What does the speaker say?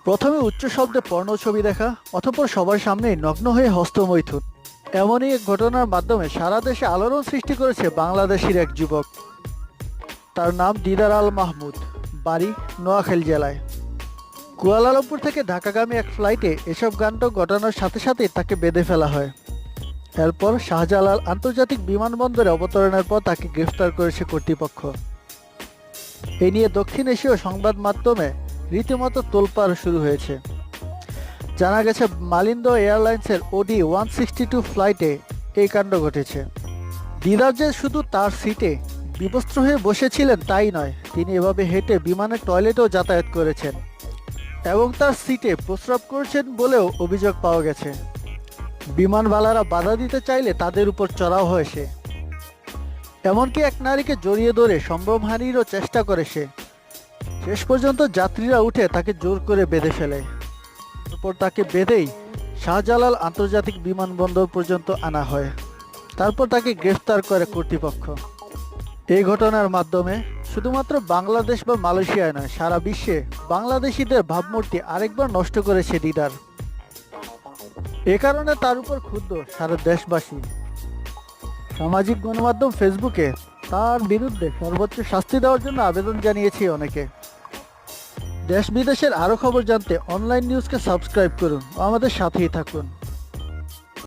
প্রথমে উচ্চ শব্দে পর্ণ ছবি দেখা, অতঃপর সবার সামনেই নগ্ন হয়ে হস্তমৈথুন। এমনই এক ঘটনার মাধ্যমে সারা দেশে আলোড়ন সৃষ্টি করেছে বাংলাদেশের এক যুবক। তার নাম দিদার আল মাহমুদ, বাড়ি নোয়াখালী জেলায়। কুয়ালালামপুর থেকে ঢাকাগামী এক ফ্লাইটে এসব কাণ্ড ঘটানোর সাথে সাথেই তাকে বেঁধে ফেলা হয়। এরপর শাহজালাল আন্তর্জাতিক বিমানবন্দরে অবতরণের পর তাকে গ্রেফতার করেছে কর্তৃপক্ষ। এ নিয়ে দক্ষিণ এশীয় সংবাদ মাধ্যমে রীতিমতো তোলপাড় শুরু হয়েছে। জানা গেছে মালিন্দ এয়ারলাইন্সের ওডি 162 ফ্লাইটে এই কাণ্ড ঘটেছে। দিদার যে শুধু তার সিটে বিবস্ত্র হয়ে বসেছিলেন তাই নয়, তিনি এভাবে হেঁটে বিমানের টয়লেটেও যাতায়াত করেছেন এবং তার সিটে প্রস্রাব করেছেন বলেও অভিযোগ পাওয়া গেছে। বিমানবালারা বাধা দিতে চাইলে তাদের উপর চড়াও হয় সে। এমনকি এক নারীকে জড়িয়ে ধরে সম্ভ্রমহানিরও চেষ্টা করে সে। শেষ পর্যন্ত যাত্রীরা উঠে তাকে জোর করে বেঁধে ফেলে। তারপর তাকে বেঁধেই শাহজালাল আন্তর্জাতিক বিমানবন্দর পর্যন্ত আনা হয়। তারপর তাকে গ্রেফতার করে কর্তৃপক্ষ। এই ঘটনার মাধ্যমে শুধুমাত্র বাংলাদেশ বা মালয়েশিয়ায় নয়, সারা বিশ্বে বাংলাদেশিদের ভাবমূর্তি আরেকবার নষ্ট করেছে দিদার। এ কারণে তার উপর ক্ষুব্ধ সারা দেশবাসী। সামাজিক গণমাধ্যম ফেসবুকে তার বিরুদ্ধে সর্বোচ্চ শাস্তি দেওয়ার জন্য আবেদন জানিয়েছে অনেকে। দেশ বিদেশের আরও খবর জানতে অনলাইন নিউজকে সাবস্ক্রাইব করুন ও আমাদের সাথেই থাকুন।